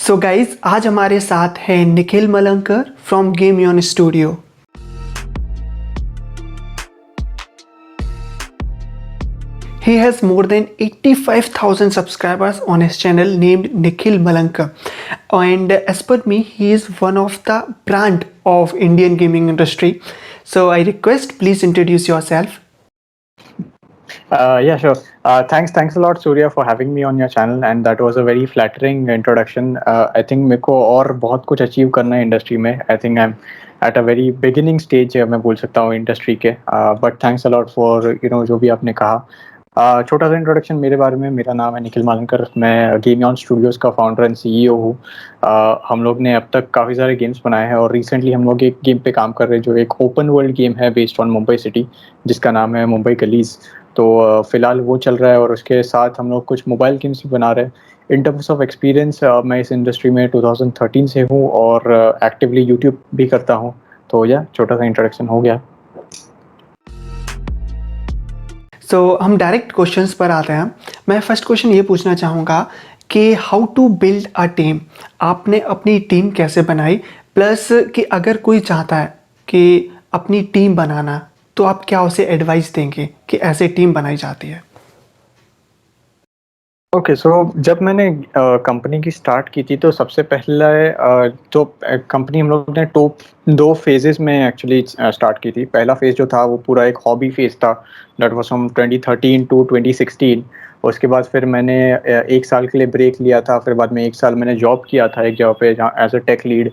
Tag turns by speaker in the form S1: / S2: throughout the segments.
S1: So guys आज हमारे साथ हैं Nikhil Malankar from game studio. He has more than 85,000 subscribers on his channel named Nikhil Malankar, and as per me he is one of the brand of Indian gaming industry. So I request please introduce yourself.
S2: Yeah, sure. Thanks a lot, Surya, for having me on your channel, and that was a very flattering introduction. I think मेरे को और बहुत कुछ achieve करना है industry में. I think I'm at a very beginning stage मैं बोल सकता हूँ इंडस्ट्री के. But thanks a lot for जो भी आपने कहा. छोटा सा इंट्रोडक्शन मेरे बारे में. मेरा नाम है निखिल मालनकर. मैं गेम ऑन स्टूडियोज़ का फाउंडर एंड सीईओ हूँ. हम लोग ने अब तक काफ़ी सारे गेम्स बनाए हैं और रिसेंटली हम लोग एक गेम पे काम कर रहे हैं जो एक ओपन वर्ल्ड गेम है बेस्ड ऑन मुंबई सिटी, जिसका नाम है मुंबई गलीज़. तो फ़िलहाल वो चल रहा है और उसके साथ हम लोग कुछ मोबाइल गेम्स भी बना रहे हैं. इन टर्म्स ऑफ एक्सपीरियंस मैं इस इंडस्ट्री में 2013 से हूँ और एक्टिवली यूट्यूब भी करता हूँ. तो यह छोटा सा इंट्रोडक्शन हो गया.
S1: सो हम डायरेक्ट क्वेश्चंस पर आते हैं. मैं फर्स्ट क्वेश्चन ये पूछना चाहूँगा कि how to build a team. आपने अपनी टीम कैसे बनाई, प्लस कि अगर कोई चाहता है कि अपनी टीम बनाना तो आप क्या उसे एडवाइस देंगे कि ऐसे टीम बनाई जाती है.
S2: ओके, सो जब मैंने कंपनी की स्टार्ट की थी तो सबसे पहले तो कंपनी हम लोग ने टॉप 2 फेजेस में एक्चुअली स्टार्ट की थी. पहला फेज जो था वो पूरा एक हॉबी फेज था. That was from 2013 to 2016. उसके बाद फिर मैंने 1 साल के लिए ब्रेक लिया था. फिर बाद में 1 साल मैंने जॉब किया था एक जगह पे जहाँ एज अ टेक लीड.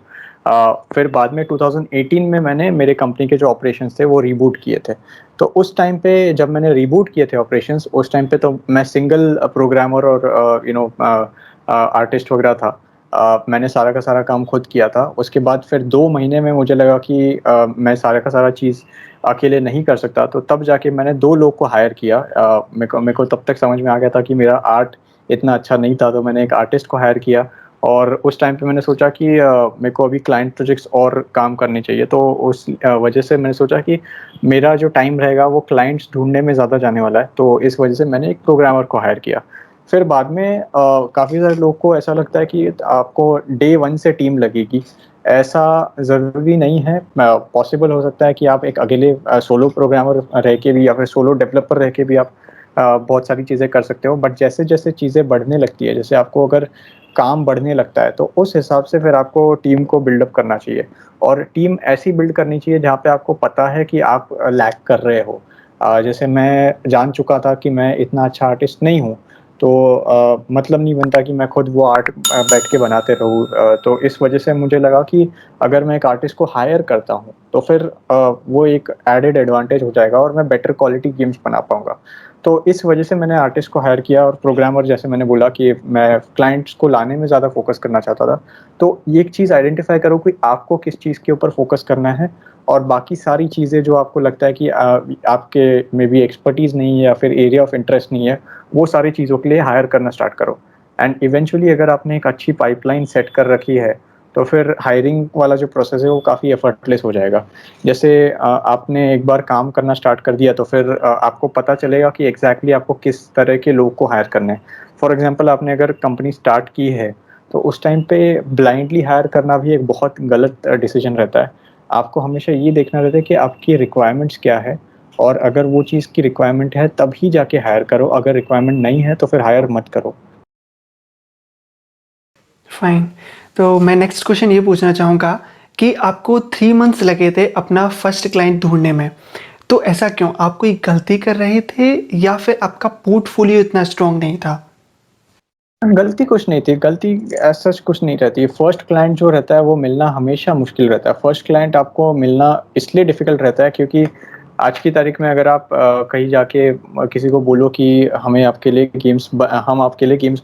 S2: फिर बाद में 2018 में मैंने मेरे कंपनी के जो ऑपरेशंस थे वो रीबूट किए थे. तो उस टाइम पे जब मैंने रीबूट किए थे ऑपरेशंस, उस टाइम पे तो मैं सिंगल प्रोग्रामर और आर्टिस्ट वगैरह था. मैंने सारा का सारा काम खुद किया था. उसके बाद फिर 2 महीने में मुझे लगा कि मैं सारा का सारा चीज़ अकेले नहीं कर सकता. तो तब जाके मैंने 2 लोग को हायर किया. मेरे को तब तक समझ में आ गया था कि मेरा आर्ट इतना अच्छा नहीं था, तो मैंने एक आर्टिस्ट को हायर किया. और उस टाइम पे मैंने सोचा कि मेरे को अभी क्लाइंट प्रोजेक्ट्स और काम करने चाहिए. तो उस वजह से मैंने सोचा कि मेरा जो टाइम रहेगा वो क्लाइंट्स ढूँढने में ज़्यादा जाने वाला है. तो इस वजह से मैंने एक प्रोग्रामर को हायर किया. फिर बाद में काफ़ी सारे लोग को ऐसा लगता है कि आपको डे 1 से टीम लगेगी. ऐसा ज़रूरी नहीं है. पॉसिबल हो सकता है कि आप एक अकेले सोलो प्रोग्रामर रह के भी या फिर सोलो डेवलपर रह के भी आप बहुत सारी चीज़ें कर सकते हो. बट जैसे-जैसे चीज़ें बढ़ने लगती है, जैसे आपको अगर काम बढ़ने लगता है तो उस हिसाब से फिर आपको टीम को बिल्डअप करना चाहिए. और टीम ऐसी बिल्ड करनी चाहिए जहाँ पे आपको पता है कि आप लैग कर रहे हो. जैसे मैं जान चुका था कि मैं इतना अच्छा आर्टिस्ट नहीं हूँ, तो मतलब नहीं बनता कि मैं खुद वो आर्ट बैठ के बनाते रहूँ. तो इस वजह से मुझे लगा कि अगर मैं एक आर्टिस्ट को हायर करता हूँ तो फिर वो एक एडेड एडवांटेज हो जाएगा और मैं बेटर क्वालिटी गेम्स बना पाऊँगा. तो इस वजह से मैंने आर्टिस्ट को हायर किया. और प्रोग्रामर, जैसे मैंने बोला कि मैं क्लाइंट्स को लाने में ज़्यादा फ़ोकस करना चाहता था. तो ये एक चीज़ आइडेंटिफ़ाई करो कि आपको किस चीज़ के ऊपर फ़ोकस करना है, और बाकी सारी चीज़ें जो आपको लगता है कि आपके में भी एक्सपर्टीज़ नहीं है या फिर एरिया ऑफ इंटरेस्ट नहीं है, वो सारी चीज़ों के लिए हायर करना स्टार्ट करो. एंड इवेंचुअली अगर आपने एक अच्छी पाइपलाइन सेट कर रखी है, तो फिर हायरिंग वाला जो प्रोसेस है वो काफ़ी एफर्टलेस हो जाएगा. जैसे आपने एक बार काम करना स्टार्ट कर दिया तो फिर आपको पता चलेगा कि एग्ज़ैक्टली आपको किस तरह के लोग को हायर करना है. फॉर एग्ज़ाम्पल, आपने अगर कंपनी स्टार्ट की है, तो उस टाइम पे ब्लाइंडली हायर करना भी एक बहुत गलत डिसीजन रहता है. आपको हमेशा ये देखना रहता है कि आपकी रिक्वायरमेंट्स क्या है, और अगर वो चीज़ की रिक्वायरमेंट है तभी जाके हायर करो. अगर रिक्वायरमेंट नहीं है तो फिर हायर मत करो.
S1: फाइन. तो मैं नेक्स्ट क्वेश्चन ये पूछना चाहूँगा कि आपको 3 मंथ्स लगे थे अपना फर्स्ट क्लाइंट ढूंढने में. तो ऐसा क्यों? आप कोई गलती कर रहे थे या फिर आपका पोर्टफोलियो इतना स्ट्रांग नहीं था?
S2: गलती कुछ नहीं थी. गलती एज़ सच कुछ नहीं रहती है. फर्स्ट क्लाइंट जो रहता है वो मिलना हमेशा मुश्किल रहता है. फर्स्ट क्लाइंट आपको मिलना इसलिए डिफ़िकल्ट रहता है क्योंकि आज की तारीख में अगर आप कहीं जाके किसी को बोलो कि हम आपके लिए गेम्स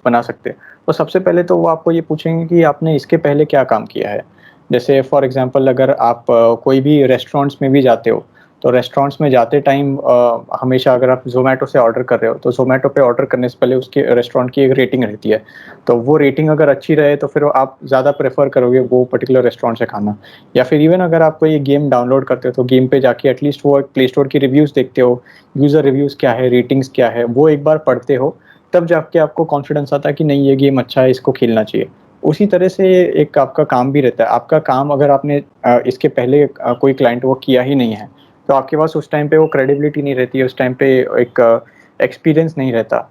S2: बना सकते हैं, तो सबसे पहले तो वो आपको ये पूछेंगे कि आपने इसके पहले क्या काम किया है. जैसे फॉर एग्ज़ाम्पल, अगर आप कोई भी रेस्टोरेंट्स में भी जाते हो, तो रेस्टोरेंट्स में जाते टाइम हमेशा अगर आप ज़ोमैटो से ऑर्डर कर रहे हो, तो ज़ोमैटो पे ऑर्डर करने से पहले उसके रेस्टोरेंट की एक रेटिंग रहती है. तो वो रेटिंग अगर अच्छी रहे तो फिर आप ज़्यादा प्रेफ़र करोगे वो पर्टिकुलर रेस्टोरेंट से खाना. या फिर इवन अगर आप कोई गेम डाउनलोड करते हो, तो गेम पे जाके एटलीस्ट वो प्ले स्टोर की रिव्यूज़ देखते हो, यूज़र रिव्यूज़ क्या है, रेटिंग्स क्या है, वो एक बार पढ़ते हो, तब जाके आपको कॉन्फिडेंस आता है कि नहीं, ये गेम अच्छा है, इसको खेलना चाहिए. उसी तरह से एक आपका काम भी रहता है। आपका काम अगर आपने इसके पहले कोई क्लाइंट वर्क किया ही नहीं है, तो आपके पास उस टाइम पे वो क्रेडिबिलिटी नहीं रहती है, उस टाइम पे एक एक्सपीरियंस नहीं रहता।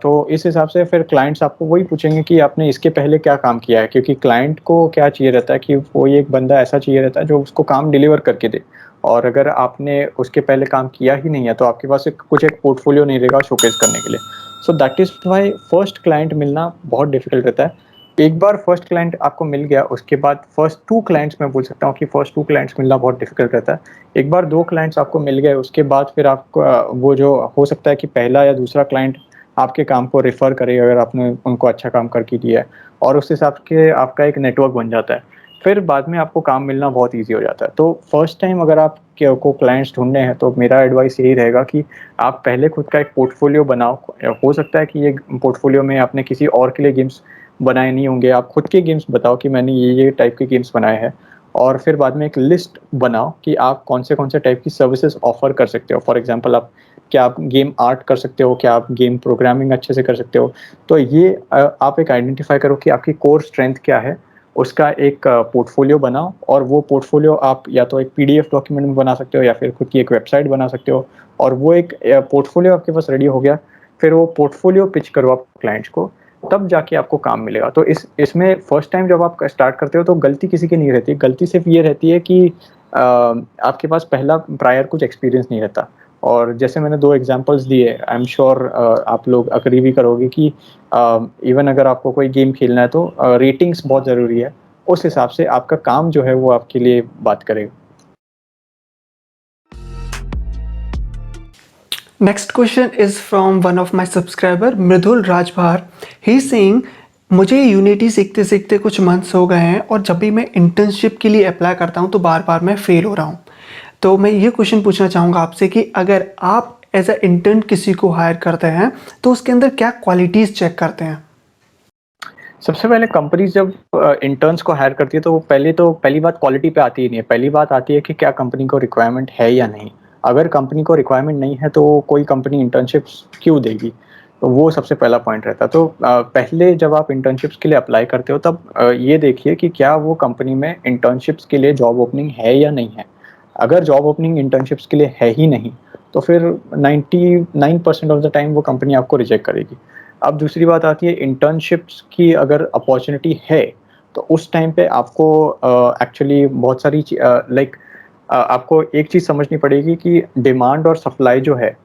S2: तो इस हिसाब से फिर क्लाइंट्स आपको वही पूछेंगे कि आपने इसके पहले क्या काम किया है, क्योंकि क्लाइंट को क्या चाहिए रहता है कि कोई एक बंदा ऐसा चाहिए रहता है जो उसको काम डिलीवर करके दे। और अगर आपने उसके पहले काम किया ही नहीं है, तो आपके पास एक पोर्टफोलियो नहीं रहेगा शोकेस करने के लिए। So that is why first client मिलना बहुत डिफिकल्ट रहता है। एक बार फर्स्ट क्लाइंट आपको मिल गया, उसके बाद फर्स्ट 2 क्लाइंट्स मैं बोल सकता हूँ कि फर्स्ट 2 क्लाइंट्स मिलना बहुत डिफिकल्ट रहता है। एक बार 2 क्लाइंट्स आपको मिल गए, उसके बाद फिर आपको वो जो हो सकता है कि पहला या दूसरा क्लाइंट आपके काम को रेफ़र करे, अगर आपने उनको अच्छा काम करके दिया है, और उस हिसाब के आपका एक नेटवर्क बन जाता है। फिर बाद में आपको काम मिलना बहुत ईज़ी हो जाता है। तो फर्स्ट टाइम अगर आप को क्लाइंट्स ढूँढने हैं, तो मेरा एडवाइस यही रहेगा कि आप पहले खुद का एक पोर्टफोलियो बनाओ। हो सकता है कि ये पोर्टफोलियो में आपने किसी और के लिए गेम्स बनाए नहीं होंगे, आप खुद के गेम्स बताओ कि मैंने ये टाइप के गेम्स बनाए हैं। और फिर बाद में एक लिस्ट बनाओ कि आप कौन से टाइप की सर्विसेज़ ऑफ़र कर सकते हो। फॉर एग्ज़ाम्पल क्या आप गेम आर्ट कर सकते हो? क्या आप गेम प्रोग्रामिंग अच्छे से कर सकते हो? तो ये आप एक आइडेंटिफ़ाई करो कि आपकी कोर स्ट्रेंथ क्या है, उसका एक पोर्टफोलियो बनाओ, और वो पोर्टफोलियो आप या तो एक पीडीएफ डॉक्यूमेंट में बना सकते हो या फिर खुद की एक वेबसाइट बना सकते हो। और वो एक पोर्टफोलियो आपके पास रेडी हो गया, फिर वो पोर्टफोलियो पिच करो आप क्लाइंट्स को, तब जाके आपको काम मिलेगा। तो इसमें फर्स्ट टाइम जब आप स्टार्ट करते हो, तो गलती किसी की नहीं रहती, गलती सिर्फ़ ये रहती है कि आपके पास पहला प्रायर कुछ एक्सपीरियंस नहीं रहता। और जैसे मैंने 2 एग्ज़ाम्पल्स दिए, आई एम श्योर आप लोग एग्री भी करोगे कि इवन अगर आपको कोई गेम खेलना है, तो रेटिंग्स बहुत ज़रूरी है। उस हिसाब से आपका काम जो है वो आपके लिए बात करेगा।
S1: Next question is from one of my subscriber Mridul Rajbhar. He is saying मुझे यूनिटी सीखते सीखते कुछ मंथ्स हो गए हैं और जब भी मैं इंटर्नशिप के लिए अप्लाई करता हूं तो बार बार मैं फेल हो रहा हूं. तो मैं ये क्वेश्चन पूछना चाहूँगा आपसे कि अगर आप एज अ इंटर्न किसी को हायर करते हैं तो उसके अंदर क्या क्वालिटीज़ चेक करते हैं?
S2: सबसे पहले कंपनीज़ जब इंटर्न्स को हायर करती है, तो वो पहली बात क्वालिटी पे आती ही नहीं है। पहली बात आती है कि क्या कंपनी को रिक्वायरमेंट है या नहीं। अगर कंपनी को रिक्वायरमेंट नहीं है, तो कोई कंपनी इंटर्नशिप्स क्यों देगी? तो वो सबसे पहला पॉइंट रहता है। तो पहले जब आप इंटर्नशिप्स के लिए अप्लाई करते हो, तब ये देखिए कि क्या वो कंपनी में इंटर्नशिप्स के लिए जॉब ओपनिंग है या नहीं है। अगर जॉब ओपनिंग इंटर्नशिप्स के लिए है ही नहीं, तो फिर 99% ऑफ द टाइम वो कंपनी आपको रिजेक्ट करेगी। अब दूसरी बात आती है इंटर्नशिप्स की, अगर अपॉर्च्युनिटी है, तो उस टाइम पे आपको एक्चुअली बहुत सारी आपको एक चीज़ समझनी पड़ेगी कि डिमांड और सप्लाई जो है,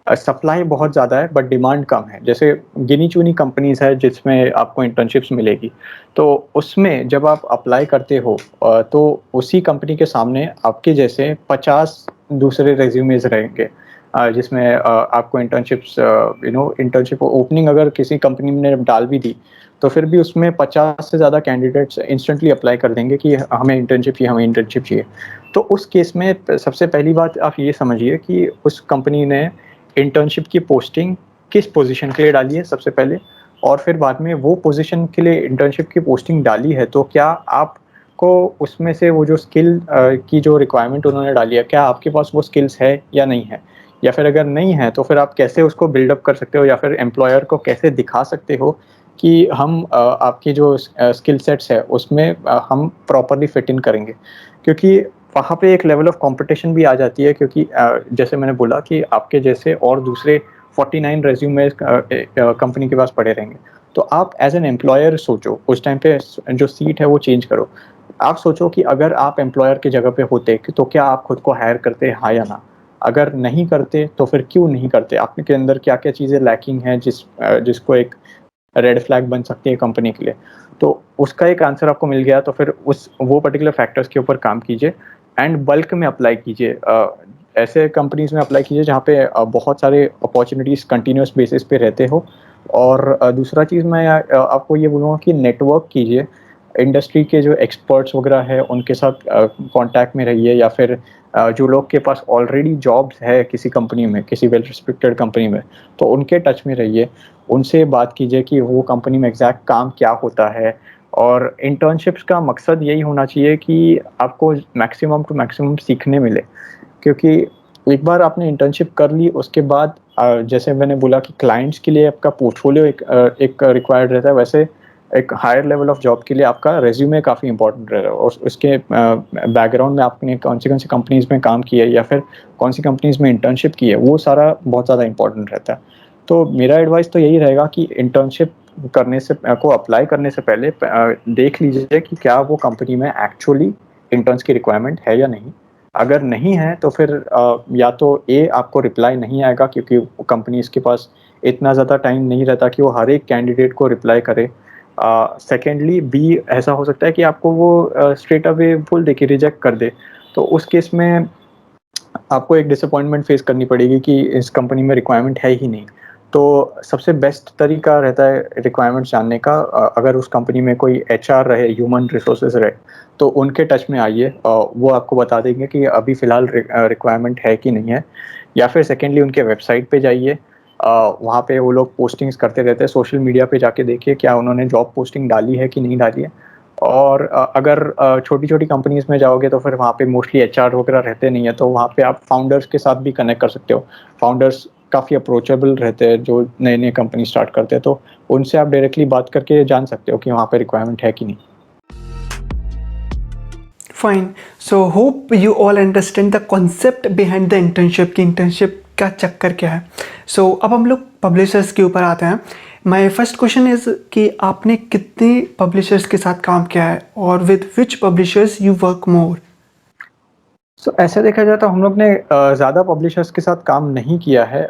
S2: सप्लाई बहुत ज़्यादा है बट डिमांड कम है। जैसे गिनी-चुनी कंपनीज़ है जिसमें आपको इंटर्नशिप्स मिलेगी। तो उसमें जब आप अप्लाई करते हो, तो उसी कंपनी के सामने आपके जैसे 50 दूसरे रिज़्यूमेज़ रहेंगे, जिसमें आपको इंटर्नशिप ओपनिंग अगर किसी कंपनी ने डाल भी दी, तो फिर भी उसमें 50 से ज़्यादा कैंडिडेट्स इंस्टेंटली अप्लाई कर देंगे कि हमें इंटर्नशिप चाहिए। तो उस केस में सबसे पहली बात आप ये समझिए कि उस कंपनी ने इंटर्नशिप की पोस्टिंग किस पोज़ीशन के लिए डाली है सबसे पहले, और फिर बाद में वो पोज़ीशन के लिए इंटर्नशिप की पोस्टिंग डाली है, तो क्या आपको उसमें से वो जो की जो रिक्वायरमेंट उन्होंने डाली है, क्या आपके पास वो स्किल्स है या नहीं है? या फिर अगर नहीं है, तो फिर आप कैसे उसको बिल्डअप कर सकते हो, या फिर एम्प्लॉयर को कैसे दिखा सकते हो कि हम आपकी जो स्किल सेट्स है उसमें हम प्रॉपर्ली फिट इन करेंगे। क्योंकि वहाँ पे एक लेवल ऑफ कॉम्पिटिशन भी आ जाती है, क्योंकि जैसे मैंने बोला कि आपके जैसे और दूसरे 49 रिज़्यूमेस कंपनी के पास पड़े रहेंगे। तो आप एज़ एन एम्प्लॉयर सोचो, उस टाइम पे जो सीट है वो चेंज करो। आप सोचो कि अगर आप एम्प्लॉयर की जगह पे होते, तो क्या आप खुद को हायर करते, हाँ या ना? अगर नहीं करते, तो फिर क्यों नहीं करते? आपके अंदर क्या-क्या चीज़ें लैकिंग हैं जिसको एक रेड फ्लैग बन सकती है कंपनी के लिए। तो उसका एक आंसर आपको मिल गया, तो फिर उस वो पर्टिकुलर फैक्टर्स के ऊपर काम कीजिए एंड बल्क में अप्लाई कीजिए। ऐसे कंपनीज़ में अप्लाई कीजिए जहाँ पे बहुत सारे अपॉर्च्युनिटीज़ कंटीन्यूअस बेसिस पे रहते हो। और दूसरा चीज़ मैं आपको ये बोलूँगा कि नेटवर्क कीजिए। इंडस्ट्री के जो एक्सपर्ट्स वगैरह हैं उनके साथ कॉन्टैक्ट में रहिए, या फिर जो लोग के पास ऑलरेडी जॉब्स है किसी कंपनी में, किसी वेल रिस्पेक्टेड कंपनी में, तो उनके टच में रहिए। उनसे बात कीजिए कि वो कंपनी में एग्ज़ैक्ट काम क्या होता है। और इंटर्नशिप्स का मकसद यही होना चाहिए कि आपको मैक्सिमम टू मैक्सिमम सीखने मिले। क्योंकि एक बार आपने इंटर्नशिप कर ली, उसके बाद जैसे मैंने बोला कि क्लाइंट्स के लिए आपका पोर्टफोलियो एक रिक्वायर्ड रहता है, वैसे एक हायर लेवल ऑफ जॉब के लिए आपका रेज्यूमे काफ़ी इंपॉर्टेंट रहेगा और उसके बैकग्राउंड में आपने कौन सी कंपनीज़ में काम किया है या फिर कौन सी कंपनीज़ में इंटर्नशिप की है, वो सारा बहुत ज़्यादा इंपॉर्टेंट रहता है। तो मेरा एडवाइस तो यही रहेगा कि इंटर्नशिप करने से को अप्लाई करने से पहले देख लीजिए कि क्या वो कंपनी में एक्चुअली इंटर्न्स की रिक्वायरमेंट है या नहीं। अगर नहीं है तो फिर या तो आपको रिप्लाई नहीं आएगा क्योंकि कंपनीज़ के पास इतना ज़्यादा टाइम नहीं रहता कि वो हर एक कैंडिडेट को रिप्लाई करे। सेकेंडली बी ऐसा हो सकता है कि आपको वो स्ट्रेट अवे बोल दे कि रिजेक्ट कर दे। तो उस केस में आपको एक डिसअपॉइंटमेंट फेस करनी पड़ेगी कि इस कंपनी में रिक्वायरमेंट है ही नहीं। तो सबसे बेस्ट तरीका रहता है रिक्वायरमेंट जानने का, अगर उस कंपनी में कोई एचआर रहे, ह्यूमन रिसोर्सेज रहे, तो उनके टच में आइए। वो आपको बता देंगे कि अभी फ़िलहाल रिक्वायरमेंट है कि नहीं है। या फिर सेकेंडली उनके वेबसाइट पे जाइए, वहाँ पे वो लोग पोस्टिंग्स करते रहते हैं। सोशल मीडिया पे जाके देखिए क्या उन्होंने जॉब पोस्टिंग डाली है कि नहीं डाली है। और अगर छोटी-छोटी कंपनीज़ में जाओगे तो फिर वहाँ पे मोस्टली एचआर वगैरह रहते नहीं है, तो वहाँ पे आप फाउंडर्स के साथ भी कनेक्ट कर सकते हो। फाउंडर्स काफ़ी अप्रोचेबल रहते हैं जो नए-नए कंपनी स्टार्ट करते हैं, तो उनसे आप डायरेक्टली बात करके जान सकते हो कि वहाँ पे रिक्वायरमेंट है कि नहीं।
S1: Fine. So hope you all understand the concept behind the internship की इंटर्नशिप का चक्कर क्या है। सो अब हम लोग पब्लिशर्स के ऊपर आते हैं। माय फर्स्ट क्वेश्चन इज़ कि आपने कितने पब्लिशर्स के साथ काम किया है और with which publishers you work more.
S2: So ऐसे देखा जाए तो हम लोग ने ज़्यादा पब्लिशर्स के साथ काम नहीं किया है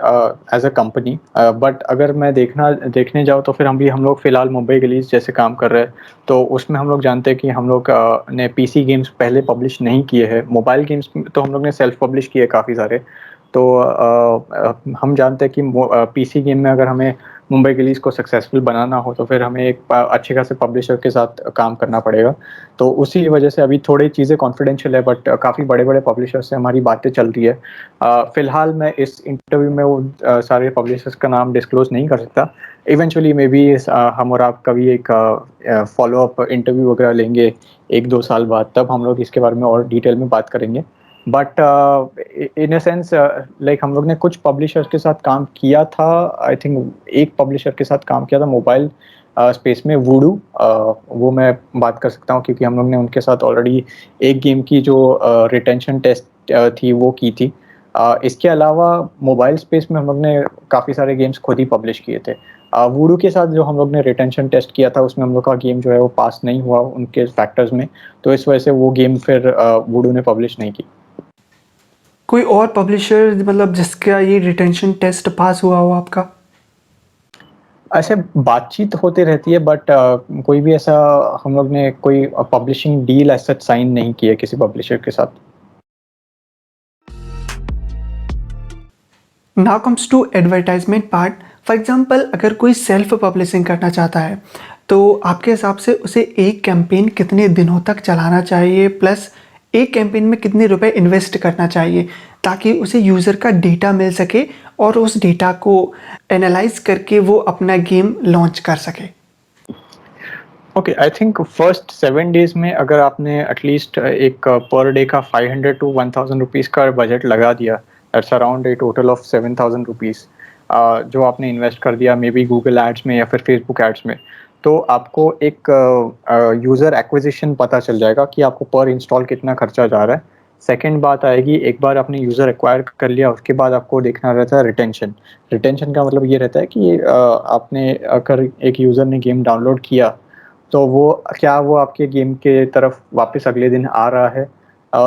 S2: एज़ अ कंपनी, बट अगर मैं देखने जाऊँ तो फिर हम लोग फ़िलहाल मुंबई गलीज़ जैसे काम कर रहे हैं, तो उसमें हम लोग जानते हैं कि हम लोग ने पीसी गेम्स पहले पब्लिश नहीं किए हैं। मोबाइल गेम्स तो हम लोग ने सेल्फ पब्लिश किए काफ़ी सारे। तो हम जानते हैं कि पीसी गेम में अगर हमें मुंबई गलीज़ को सक्सेसफुल बनाना हो तो फिर हमें एक अच्छे खासे पब्लिशर के साथ काम करना पड़ेगा। तो उसी वजह से अभी थोड़ी चीज़ें कॉन्फिडेंशियल है, बट काफ़ी बड़े-बड़े पब्लिशर्स से हमारी बातें चल रही है। फ़िलहाल मैं इस इंटरव्यू में वो सारे पब्लिशर्स का नाम डिस्क्लोज़ नहीं कर सकता। इवेंचुअली मे बी हम और आप कभी एक फ़ॉलो अप इंटरव्यू वगैरह लेंगे 1-2 साल बाद, तब हम लोग इसके बारे में और डिटेल में बात करेंगे। But in a sense like हम लोग ने कुछ पब्लिशर्स के साथ काम किया था। आई थिंक एक पब्लिशर के साथ काम किया था मोबाइल स्पेस में, वूडू। वो मैं बात कर सकता हूँ क्योंकि हम लोग ने उनके साथ ऑलरेडी एक गेम की जो रिटेंशन टेस्ट थी वो की थी। इसके अलावा मोबाइल स्पेस में हम लोग ने काफ़ी सारे गेम्स खुद ही पब्लिश किए थे। वूडू के साथ जो हम लोग ने रिटेंशन टेस्ट किया था उसमें हम लोग का गेम जो है वो पास नहीं हुआ उनके फैक्टर्स में, तो इस वजह से वो गेम फिर वूडू ने पब्लिश नहीं की।
S1: कोई और पब्लिशर मतलब जिसका ये रिटेंशन टेस्ट पास हुआ हो आपका।
S2: ऐसे बातचीत होती रहती है, बट कोई भी ऐसा हम लोग ने कोई publishing deal as such sign नहीं की है किसी पब्लिशर के साथ।
S1: Now comes to advertisement part. For example अगर कोई सेल्फ पब्लिशिंग करना चाहता है तो आपके हिसाब से उसे एक कैंपेन कितने दिनों तक चलाना चाहिए, प्लस एक कैंपेन में कितने रुपए इन्वेस्ट करना चाहिए ताकि उसे यूज़र का डेटा मिल सके और उस डेटा को एनालाइज करके वो अपना गेम लॉन्च कर सके।
S2: Okay, I think first 7 days में अगर आपने एटलीस्ट एक पर डे का 500 टू 1000 रुपीज़ का बजट लगा दिया, that's around a total of 7000 rupees, जो आपने इन्वेस्ट कर दिया मे बी गूगल एड्स में या फिर फेसबुक एड्स में, तो आपको एक यूज़र एक्विजिशन पता चल जाएगा कि आपको पर इंस्टॉल कितना खर्चा जा रहा है। सेकंड बात आएगी, एक बार आपने यूज़र एक्वायर कर लिया उसके बाद आपको देखना रहता है रिटेंशन। रिटेंशन का मतलब ये रहता है कि आपने अगर एक यूज़र ने गेम डाउनलोड किया तो वो आपके गेम के तरफ वापस अगले दिन आ रहा है।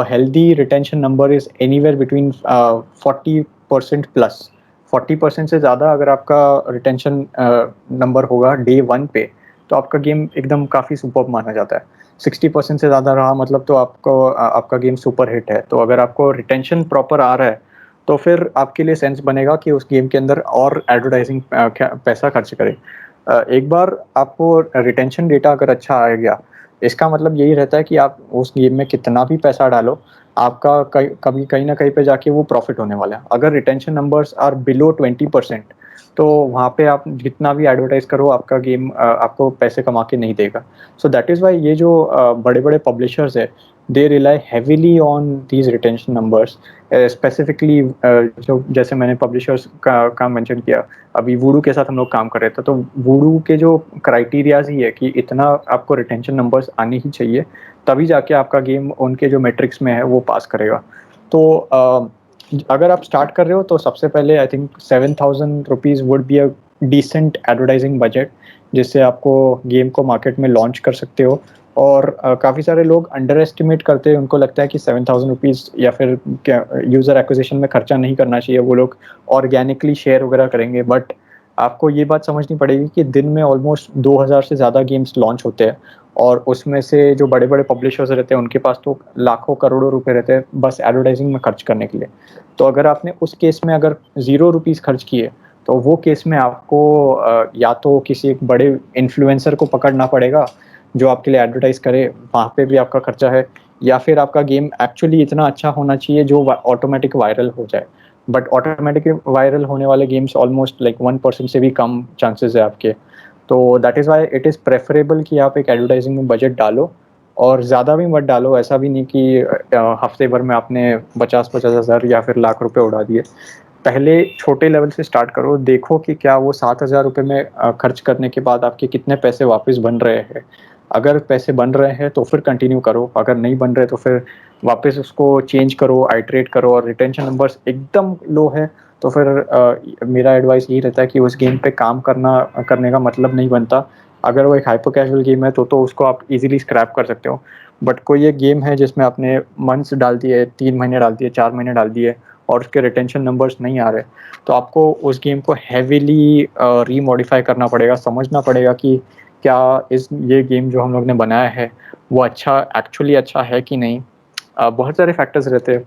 S2: Healthy retention number is anywhere between 40% plus. 40% से ज़्यादा अगर आपका रिटेंशन नंबर होगा डे 1 पे, तो आपका गेम एकदम काफ़ी सुपर्ब माना जाता है। 60% से ज़्यादा रहा मतलब तो आपका गेम सुपर हिट है। तो अगर आपको रिटेंशन प्रॉपर आ रहा है, तो फिर आपके लिए सेंस बनेगा कि उस गेम के अंदर और एडवर्टाइज़िंग पैसा खर्च करें। एक बार आपको रिटेंशन डेटा अगर अच्छा आ गया, इसका मतलब यही रहता है कि आप उस गेम में कितना भी पैसा डालो, आपका कहीं न कहीं पे जाके वो प्रॉफ़िट होने वाला है। अगर रिटेंशन नंबर्स आर बिलो 20%, तो वहाँ पे आप जितना भी एडवर्टाइज़ करो आपका गेम आपको पैसे कमा के नहीं देगा। सो दैट इज़ व्हाई ये जो बड़े-बड़े पब्लिशर्स हैं, they rely heavily on these retention numbers. Specifically जो जैसे मैंने पब्लिशर्स का मेंशन किया, अभी वूडू के साथ हम लोग काम कर रहे थे, तो वूडू के जो क्राइटेरियाज़ ही है कि इतना आपको रिटेंशन नंबर्स आने ही चाहिए, तभी जाके आपका गेम उनके जो मैट्रिक्स में है वो पास करेगा। तो अगर आप स्टार्ट कर रहे हो तो सबसे पहले I think ₹7,000 would be a decent advertising budget, जिससे आपको गेम को मार्केट में लॉन्च कर सकते हो। और काफ़ी सारे लोग अंडर एस्टिमेट करते हैं, उनको लगता है कि ₹7,000 या फिर क्या यूज़र एक्विजिशन में खर्चा नहीं करना चाहिए, वो लोग ऑर्गेनिकली शेयर वगैरह करेंगे। बट आपको ये बात समझनी पड़ेगी कि दिन में ऑलमोस्ट 2000 से ज़्यादा गेम्स लॉन्च होते हैं, और उसमें से जो बड़े-बड़े पब्लिशर्स रहते हैं उनके पास तो लाखों करोड़ों रुपए रहते हैं बस एडवर्टाइजिंग में खर्च करने के लिए। तो अगर आपने उस केस में अगर ₹0 खर्च किए, तो वो केस में आपको या तो किसी एक बड़े इन्फ्लुएंसर को पकड़ना पड़ेगा, जो आपके लिए एडवर्टाइज़ करे, वहाँ पे भी आपका खर्चा है, या फिर आपका गेम एक्चुअली इतना अच्छा होना चाहिए जो ऑटोमेटिक वायरल हो जाए। बट ऑटोमेटिक वायरल होने वाले गेम्स ऑलमोस्ट लाइक 1% से भी कम चांसेस है आपके। तो that is why it is preferable कि आप एक एडवर्टाइजिंग में बजट डालो, और ज़्यादा भी मत डालो। ऐसा भी नहीं कि हफ्ते भर में आपने 50-50 हज़ार या फिर लाख रुपए उड़ा दिए। पहले छोटे लेवल से स्टार्ट करो, देखो कि क्या वो ₹7,000 में खर्च करने के बाद आपके कितने पैसे वापस बन रहे हैं। अगर पैसे बन रहे हैं तो फिर कंटिन्यू करो, अगर नहीं बन रहे तो फिर वापस उसको चेंज करो, आइटरेट करो। और रिटेंशन नंबर्स एकदम लो है तो फिर मेरा एडवाइस यही रहता है कि उस गेम पे काम करने का मतलब नहीं बनता। अगर वो एक हाइपर कैजुअल गेम है तो उसको आप ईज़िली स्क्रैप कर सकते हो। बट कोई एक गेम है जिसमें आपने मंथ्स डाल दिए, 3 महीने डाल दिए, 4 महीने डाल दिए, और उसके रिटेंशन नंबर्स नहीं आ रहे, तो आपको उस गेम को हेवीली रीमॉडिफाई करना पड़ेगा, समझना पड़ेगा कि क्या ये गेम जो हम लोग ने बनाया है, वो एक्चुअली अच्छा है कि नहीं। बहुत सारे फैक्टर्स रहते हैं।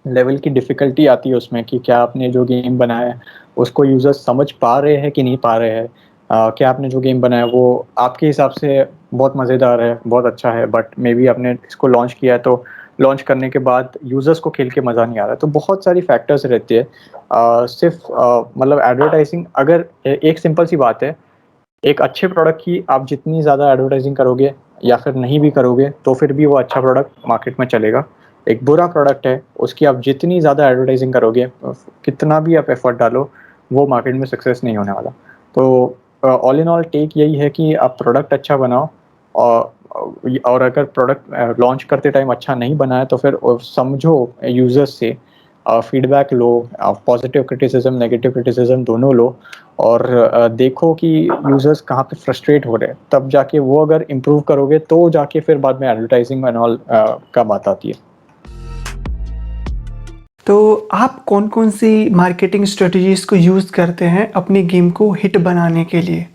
S2: लेवल की डिफ़िकल्टी आती है उसमें कि क्या आपने जो गेम बनाया है, उसको यूज़र्स समझ पा रहे हैं कि नहीं पा रहे हैं। क्या आपने जो गेम बनाया है वो आपके हिसाब से बहुत मज़ेदार है, बहुत अच्छा है, बट मेबी आपने इसको लॉन्च किया है तो लॉन्च करने के बाद यूज़र्स को खेल के मज़ा नहीं आ रहा है। तो बहुत सारी फैक्टर्स रहती है। सिर्फ़ मतलब एडवर्टाइज़िंग अगर एक सिंपल सी बात है, एक अच्छे प्रोडक्ट की आप जितनी ज़्यादा एडवर्टाइजिंग करोगे या फिर नहीं भी करोगे, तो फिर भी वो अच्छा प्रोडक्ट मार्केट में चलेगा। एक बुरा प्रोडक्ट है, उसकी आप जितनी ज़्यादा एडवर्टाइजिंग करोगे, कितना भी आप एफर्ट डालो, वो मार्केट में सक्सेस नहीं होने वाला। तो ऑल इन ऑल टेक यही है कि आप प्रोडक्ट अच्छा बनाओ, और और अगर प्रोडक्ट लॉन्च करते टाइम अच्छा नहीं बना है तो फिर समझो यूज़र्स से फीडबैक लो, पॉजिटिव क्रिटिसिज्म, नेगेटिव क्रिटिसिज्म दोनों लो, और देखो कि यूज़र्स कहाँ पे फ्रस्ट्रेट हो रहे हैं, तब जाके वो अगर इम्प्रूव करोगे तो जाके फिर बाद में एडवर्टाइजिंग एंड ऑल का बात आती है।
S1: तो आप कौन-कौन सी मार्केटिंग स्ट्रेटजीज़ को यूज़ करते हैं अपनी गेम को हिट बनाने के लिए?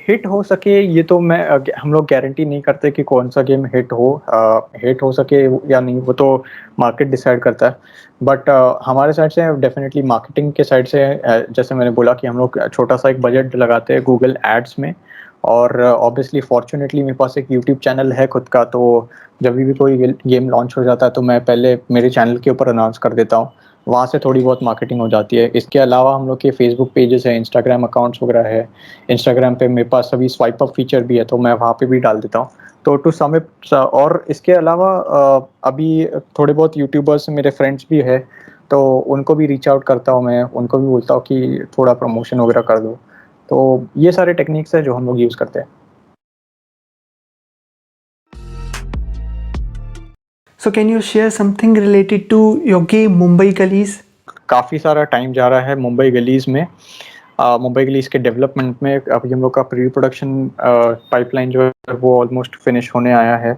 S2: हिट हो सके ये तो हम लोग गारंटी नहीं करते कि कौन सा गेम हिट हो सके या नहीं, वो तो मार्केट डिसाइड करता है। बट हमारे साइड से डेफिनेटली मार्केटिंग के साइड से जैसे मैंने बोला कि हम लोग छोटा सा एक बजट लगाते हैं गूगल एड्स में। और ऑब्वियसली फॉर्चुनेटली मेरे पास एक यूट्यूब चैनल है खुद का, तो जब भी कोई गेम लॉन्च हो जाता है तो मैं पहले मेरे चैनल के ऊपर अनाउंस कर देता हूँ। वहाँ से थोड़ी बहुत मार्केटिंग हो जाती है। इसके अलावा हम लोग के फेसबुक पेजेस हैं, इंस्टाग्राम अकाउंट्स वगैरह है। इंस्टाग्राम पे मेरे पास अभी स्वाइप अप फीचर भी है, तो मैं वहाँ पे भी डाल देता हूँ। तो टू सम इट, और इसके अलावा अभी थोड़े बहुत यूट्यूबर्स मेरे फ्रेंड्स भी है, तो उनको भी रीच आउट करता हूँ मैं, उनको भी बोलता हूँ कि थोड़ा प्रमोशन वगैरह कर दो। तो ये सारे टेक्निक्स हैं जो हम लोग यूज़ करते हैं।
S1: So can you share something related to your game Mumbai Gullies?
S2: काफ़ी सारा टाइम जा रहा है मुंबई गलीज़ में। मुंबई गलीज़ के डेवलपमेंट में अभी हम लोग का प्री प्रोडक्शन पाइपलाइन जो है वो ऑलमोस्ट फिनिश होने आया है।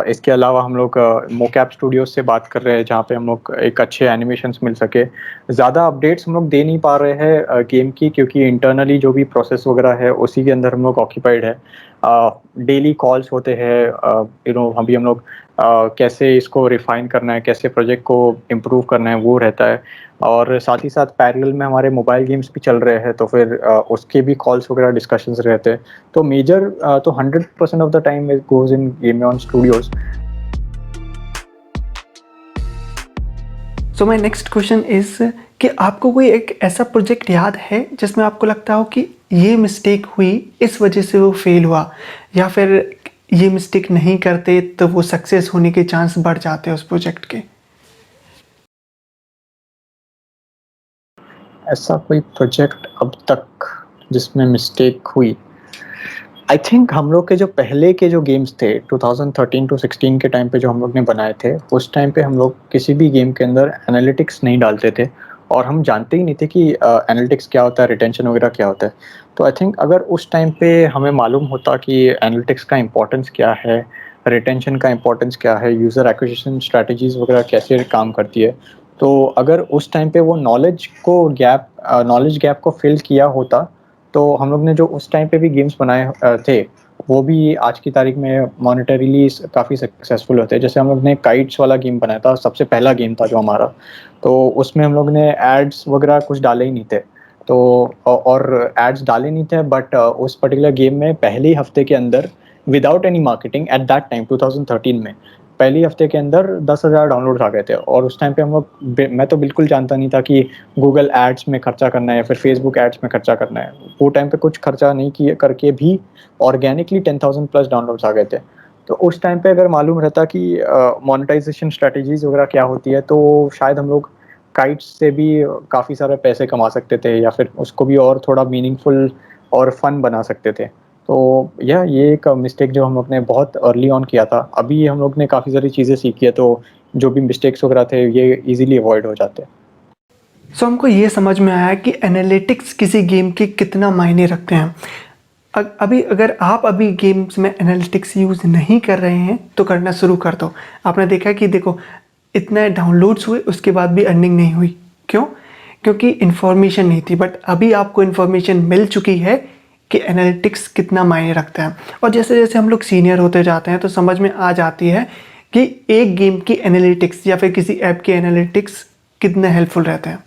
S2: इसके अलावा हम लोग मोकैप स्टूडियोज़ से बात कर रहे हैं, जहाँ पे हम लोग एक अच्छे एनिमेशंस मिल सके। ज़्यादा अपडेट्स हम लोग दे नहीं पा रहे हैं गेम की, क्योंकि इंटरनली जो भी प्रोसेस वगैरह है उसी के अंदर हम लोग ऑक्यूपाइड है। डेली कॉल्स होते हैं, अभी हम लोग कैसे इसको रिफ़ाइन करना है, कैसे प्रोजेक्ट को इम्प्रूव करना है, वो रहता है। और साथ ही साथ पैरेलल में हमारे मोबाइल गेम्स भी चल रहे हैं, तो फिर उसके भी कॉल्स वगैरह डिस्कशंस रहते हैं। तो मेजर तो 100% of the time it goes in game on Studios.
S1: So my next question is कि आपको कोई एक ऐसा प्रोजेक्ट याद है जिसमें आपको लगता हो कि ये मिस्टेक हुई इस वजह से वो फेल हुआ, या फिर ये मिस्टेक नहीं करते तो वो सक्सेस होने के चांस बढ़ जाते हैं उस प्रोजेक्ट के?
S2: ऐसा कोई प्रोजेक्ट अब तक जिसमें मिस्टेक हुई, आई थिंक हम लोग के जो पहले के जो गेम्स थे 2013 टू 16 के टाइम पे जो हम लोग ने बनाए थे, उस टाइम पे हम लोग किसी भी गेम के अंदर एनालिटिक्स नहीं डालते थे और हम जानते ही नहीं थे कि एनालिटिक्स क्या होता है, रिटेंशन वगैरह क्या होता है। तो आई थिंक अगर उस टाइम पे हमें मालूम होता कि एनालिटिक्स का इंपॉर्टेंस क्या है, रिटेंशन का इंपॉर्टेंस क्या है, यूज़र एक्विजिशन स्ट्रैटेजीज वगैरह कैसे काम करती है, तो अगर उस टाइम पे वो नॉलेज गैप को फिल किया होता, तो हम लोग ने जो उस टाइम पे भी गेम्स बनाए थे, वो भी आज की तारीख में मॉनेटरीली काफ़ी सक्सेसफुल होते हैं। जैसे हम लोग ने काइट्स वाला गेम बनाया था, सबसे पहला गेम था जो हमारा, तो उसमें हम लोग ने एड्स वगैरह कुछ डाले ही नहीं थे। तो और एड्स डाले नहीं थे, बट उस पर्टिकुलर गेम में पहले ही हफ्ते के अंदर, without any marketing at that time 2013 में, पहले ही हफ्ते के अंदर 10,000 डाउनलोड्स आ गए थे। और उस टाइम पे मैं तो बिल्कुल जानता नहीं था कि गूगल एड्स में खर्चा करना है या फिर फेसबुक एड्स में खर्चा करना है। वो टाइम पे कुछ खर्चा नहीं किए करके भी ऑर्गेनिकली 10,000 प्लस डाउनलोड्स आ गए थे। तो उस टाइम पे अगर मालूम रहता कि मोनेटाइजेशन स्ट्रेटजीज वगैरह क्या होती है, तो शायद हम लोग काइट्स से भी काफ़ी सारे पैसे कमा सकते थे, या फिर उसको भी और थोड़ा मीनिंगफुल और फन बना सकते थे। तो ये एक मिस्टेक जो हम लोग ने बहुत अर्ली ऑन किया था। अभी हम लोग ने काफ़ी सारी चीज़ें सीखी है, तो जो भी मिस्टेक्स वगैरह थे ये इजीली अवॉइड हो जाते हैं।
S1: सो हमको ये समझ में आया कि एनालिटिक्स किसी गेम के कितना मायने रखते हैं। अभी अगर आप अभी गेम्स में एनालिटिक्स यूज़ नहीं कर रहे हैं तो करना शुरू कर दो। आपने देखा कि देखो इतने डाउनलोड्स हुए उसके बाद भी अर्निंग नहीं हुई। क्यों? क्योंकि इन्फॉर्मेशन नहीं थी। बट अभी आपको इन्फॉर्मेशन मिल चुकी है कि एनालिटिक्स कितना मायने रखता है, और जैसे जैसे हम लोग सीनियर होते जाते हैं तो समझ में आ जाती है कि एक गेम की एनालिटिक्स या फिर किसी ऐप की एनालिटिक्स कितने हेल्पफुल रहते हैं।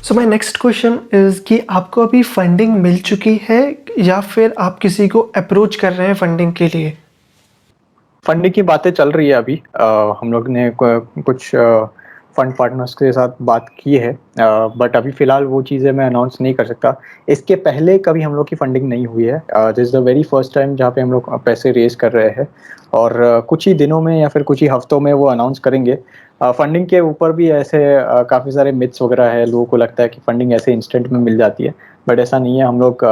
S1: सो माई नेक्स्ट क्वेश्चन इज़ कि आपको अभी फंडिंग मिल चुकी है या फिर आप किसी को अप्रोच कर रहे हैं फंडिंग के लिए?
S2: फंडिंग की बातें चल रही है अभी। हम लोग ने कुछ फंड पार्टनर्स के साथ बात की है, बट अभी फ़िलहाल वो चीज़ें मैं अनाउंस नहीं कर सकता। इसके पहले कभी हम लोग की फंडिंग नहीं हुई है। This is the very first time जहाँ पे हम लोग पैसे रेज़ कर रहे हैं, और कुछ ही दिनों में या फिर कुछ ही हफ्तों में वो अनाउंस करेंगे। फंडिंग के ऊपर भी ऐसे काफ़ी सारे मिथ्स वगैरह है। लोगों को लगता है कि फंडिंग ऐसे इंस्टेंट में मिल जाती है, बट ऐसा नहीं है। हम लोग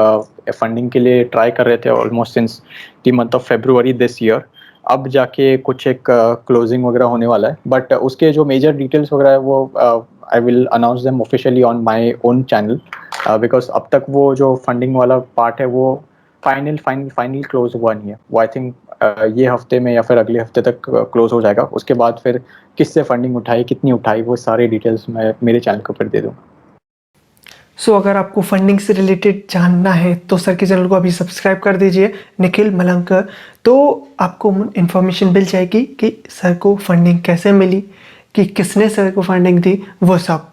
S2: फंडिंग के लिए ट्राई कर रहे थे almost since the month of February this year. अब जाके कुछ एक क्लोजिंग वगैरह होने वाला है, बट उसके जो मेजर डिटेल्स वगैरह है वो I will announce them officially on my own channel, because अब तक वो जो फंडिंग वाला पार्ट है वो फाइनल क्लोज हुआ नहीं है। वो आई थिंक ये हफ्ते में या फिर अगले हफ्ते तक क्लोज हो जाएगा। उसके बाद फिर किससे फंडिंग उठाई, कितनी उठाई, वो सारे डिटेल्स मैं मेरे चैनल के ऊपर दे दूँ।
S1: सो अगर आपको फंडिंग से रिलेटेड जानना है तो सर के चैनल को अभी सब्सक्राइब कर दीजिए, निखिल मलंकर। तो आपको इन्फॉर्मेशन मिल जाएगी कि सर को फंडिंग कैसे मिली, कि किसने सर को फंडिंग दी, वो सब।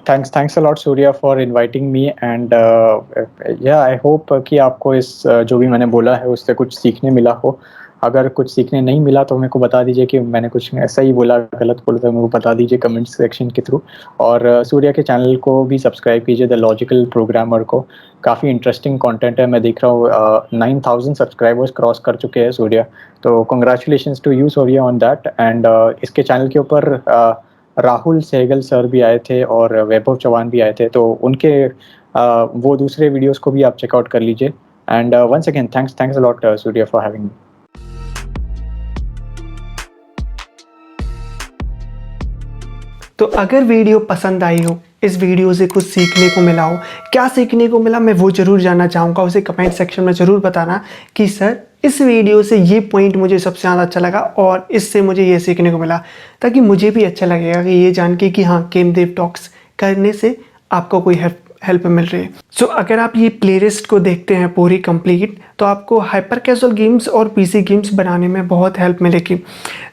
S2: Thanks a lot Surya for inviting me, and या आई होप कि आपको इस जो भी मैंने बोला है उससे कुछ सीखने मिला हो। अगर कुछ सीखने नहीं मिला तो मेरे को बता दीजिए कि मैंने कुछ ऐसा ही बोला, गलत बोला, तो मेरे को बता दीजिए कमेंट सेक्शन के थ्रू। और सूर्या के चैनल को भी सब्सक्राइब कीजिए, द लॉजिकल प्रोग्रामर को। काफ़ी इंटरेस्टिंग कंटेंट है। मैं देख रहा हूँ 9,000 सब्सक्राइबर्स क्रॉस कर चुके हैं सूर्या, तो congratulations to you Surya on that. And इसके चैनल के ऊपर राहुल सहगल सर भी आए थे और वैभव चौहान भी आए थे, तो उनके वो दूसरे वीडियोस को भी आप चेकआउट कर लीजिए। And once again thanks a lot Surya for having me.
S1: तो अगर वीडियो पसंद आई हो, इस वीडियो से कुछ सीखने को मिला हो, क्या सीखने को मिला मैं वो ज़रूर जानना चाहूँगा। उसे कमेंट सेक्शन में ज़रूर बताना कि सर इस वीडियो से ये पॉइंट मुझे सबसे ज़्यादा अच्छा लगा और इससे मुझे ये सीखने को मिला, ताकि मुझे भी अच्छा लगेगा कि ये जान के कि हाँ, गेमदेव टॉक्स करने से आपको कोई हेल्प मिल रही है। सो अगर आप ये प्लेलिस्ट को देखते हैं पूरी कंप्लीट, तो आपको हाइपर कैजुअल गेम्स और पीसी गेम्स बनाने में बहुत हेल्प मिलेगी।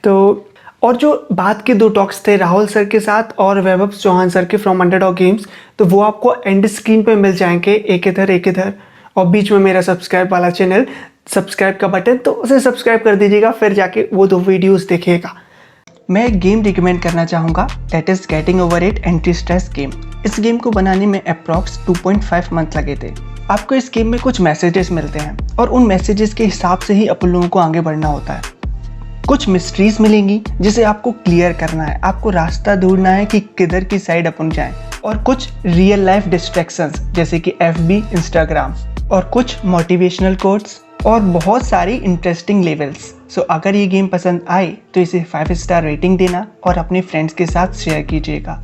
S1: तो और जो बात के दो टॉक्स थे राहुल सर के साथ और वैभव चौहान सर के फ्रॉम अंडरडॉग गेम्स, तो वो आपको एंड स्क्रीन पे मिल जाएंगे, एक इधर और बीच में मेरा सब्सक्राइब वाला चैनल, सब्सक्राइब का बटन, तो उसे सब्सक्राइब कर दीजिएगा, फिर जाके वो दो वीडियोस देखिएगा। मैं एक गेम रिकमेंड करना चाहूँगा, that is getting over it anti stress game. इस गेम को बनाने में अप्रॉक्स 2.5 मंथ लगे थे। आपको इस गेम में कुछ मैसेजेस मिलते हैं और उन मैसेजेस के हिसाब से ही अपन लोगों को आगे बढ़ना होता है। कुछ मिस्ट्रीज मिलेंगी जिसे आपको क्लियर करना है, आपको रास्ता ढूंढना है कि किधर की साइड अपन जाएं, और कुछ रियल लाइफ डिस्ट्रैक्शंस जैसे कि FB, इंस्टाग्राम, और कुछ मोटिवेशनल कोट्स और बहुत सारी इंटरेस्टिंग लेवल्स। सो अगर ये गेम पसंद आए तो इसे 5 स्टार रेटिंग देना और अपने फ्रेंड्स के साथ शेयर कीजिएगा।